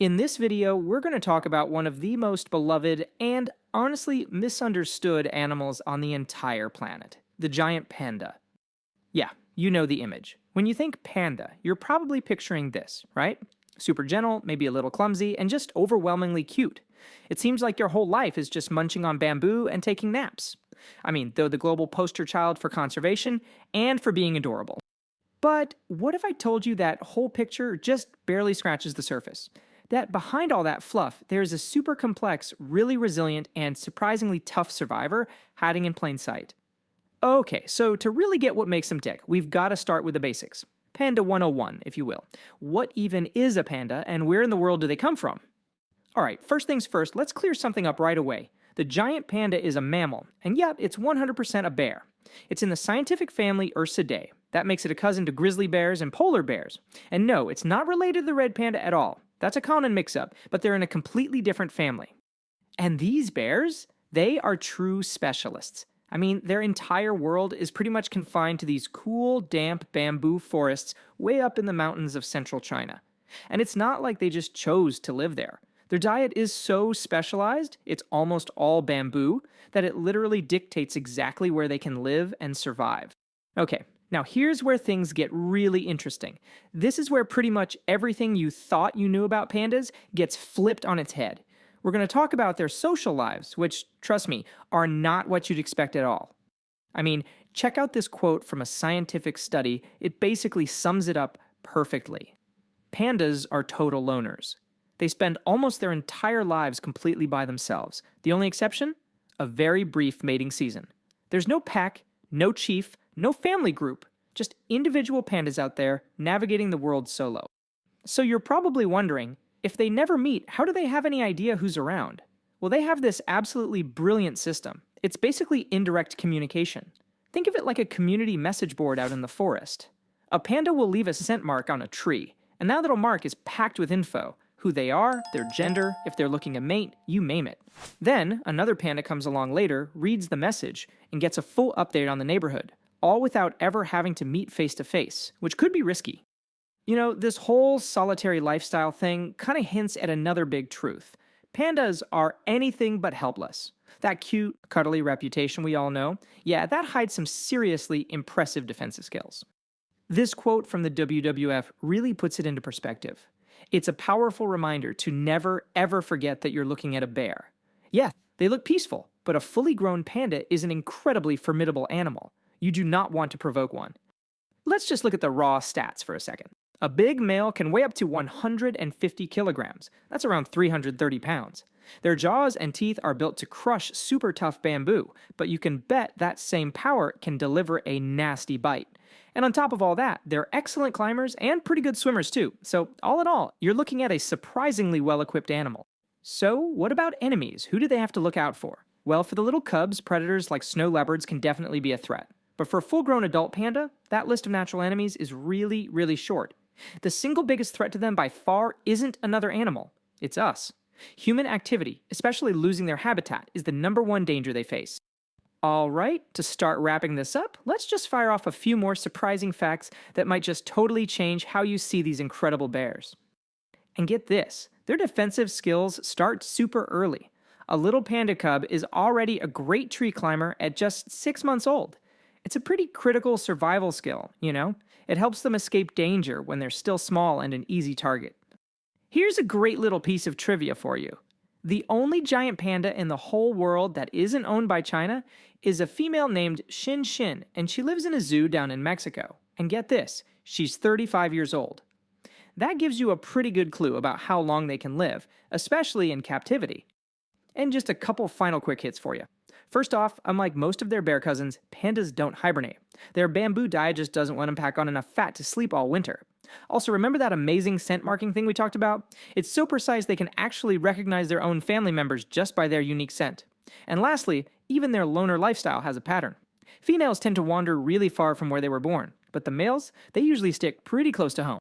In this video, we're going to talk about one of the most beloved and honestly misunderstood animals on the entire planet, the giant panda. Yeah, you know the image. When you think panda, you're probably picturing this, right? Super gentle, maybe a little clumsy, and just overwhelmingly cute. It seems like your whole life is just munching on bamboo and taking naps. I mean, they're the global poster child for conservation and for being adorable. But what if I told you that whole picture just barely scratches the surface? That behind all that fluff, there's a super complex, really resilient, and surprisingly tough survivor hiding in plain sight. Okay, so to really get what makes them tick, we've got to start with the basics. Panda 101, if you will. What even is a panda, and where in the world do they come from? Alright, first things first, let's clear something up right away. The giant panda is a mammal, and yep, it's 100% a bear. It's in the scientific family Ursidae. That makes it a cousin to grizzly bears and polar bears. And no, it's not related to the red panda at all. That's a common mix-up, but they're in a completely different family. And these bears, they are true specialists. I mean, their entire world is pretty much confined to these cool, damp bamboo forests way up in the mountains of central China. And it's not like they just chose to live there. Their diet is so specialized, it's almost all bamboo, that it literally dictates exactly where they can live and survive. Okay, now here's where things get really interesting. This is where pretty much everything you thought you knew about pandas gets flipped on its head. We're going to talk about their social lives, which, trust me, are not what you'd expect at all. I mean, check out this quote from a scientific study. It basically sums it up perfectly. Pandas are total loners. They spend almost their entire lives completely by themselves. The only exception? A very brief mating season. There's no pack, no chief, no family group, just individual pandas out there navigating the world solo. So you're probably wondering, if they never meet, how do they have any idea who's around? Well, they have this absolutely brilliant system. It's basically indirect communication. Think of it like a community message board out in the forest. A panda will leave a scent mark on a tree, and that little mark is packed with info. Who they are, their gender, if they're looking a mate, you name it. Then, another panda comes along later, reads the message, and gets a full update on the neighborhood, all without ever having to meet face to face, which could be risky. You know, this whole solitary lifestyle thing kind of hints at another big truth. Pandas are anything but helpless. That cute, cuddly reputation we all know, yeah, that hides some seriously impressive defensive skills. This quote from the WWF really puts it into perspective. It's a powerful reminder to never, ever forget that you're looking at a bear. Yeah, they look peaceful, but a fully grown panda is an incredibly formidable animal. You do not want to provoke one. Let's just look at the raw stats for a second. A big male can weigh up to 150 kilograms. That's around 330 pounds. Their jaws and teeth are built to crush super tough bamboo, but you can bet that same power can deliver a nasty bite. And on top of all that, they're excellent climbers and pretty good swimmers too. So all in all, you're looking at a surprisingly well-equipped animal. So what about enemies? Who do they have to look out for? Well, for the little cubs, predators like snow leopards can definitely be a threat. But for a full-grown adult panda, that list of natural enemies is really, really short. The single biggest threat to them by far isn't another animal. It's us. Human activity, especially losing their habitat, is the #1 danger they face. Alright, to start wrapping this up, let's just fire off a few more surprising facts that might just totally change how you see these incredible bears. And get this, their defensive skills start super early. A little panda cub is already a great tree climber at just 6 months old. It's a pretty critical survival skill, you know? It helps them escape danger when they're still small and an easy target. Here's a great little piece of trivia for you. The only giant panda in the whole world that isn't owned by China is a female named Xin Xin, and she lives in a zoo down in Mexico. And get this, she's 35 years old. That gives you a pretty good clue about how long they can live, especially in captivity. And just a couple final quick hits for you. First off, unlike most of their bear cousins, pandas don't hibernate. Their bamboo diet just doesn't let them pack on enough fat to sleep all winter. Also, remember that amazing scent marking thing we talked about? It's so precise they can actually recognize their own family members just by their unique scent. And lastly, even their loner lifestyle has a pattern. Females tend to wander really far from where they were born, but the males, they usually stick pretty close to home.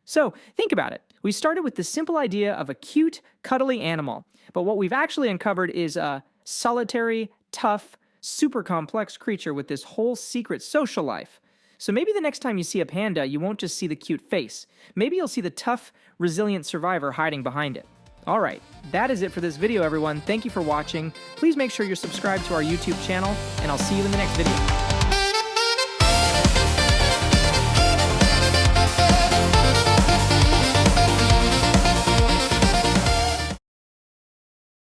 So, think about it. We started with the simple idea of a cute, cuddly animal, but what we've actually uncovered is a solitary, tough, super complex creature with this whole secret social life. So maybe the next time you see a panda, you won't just see the cute face. Maybe you'll see the tough, resilient survivor hiding behind it. Alright, that is it for this video, everyone. Thank you for watching. Please make sure you're subscribed to our YouTube channel, and I'll see you in the next video.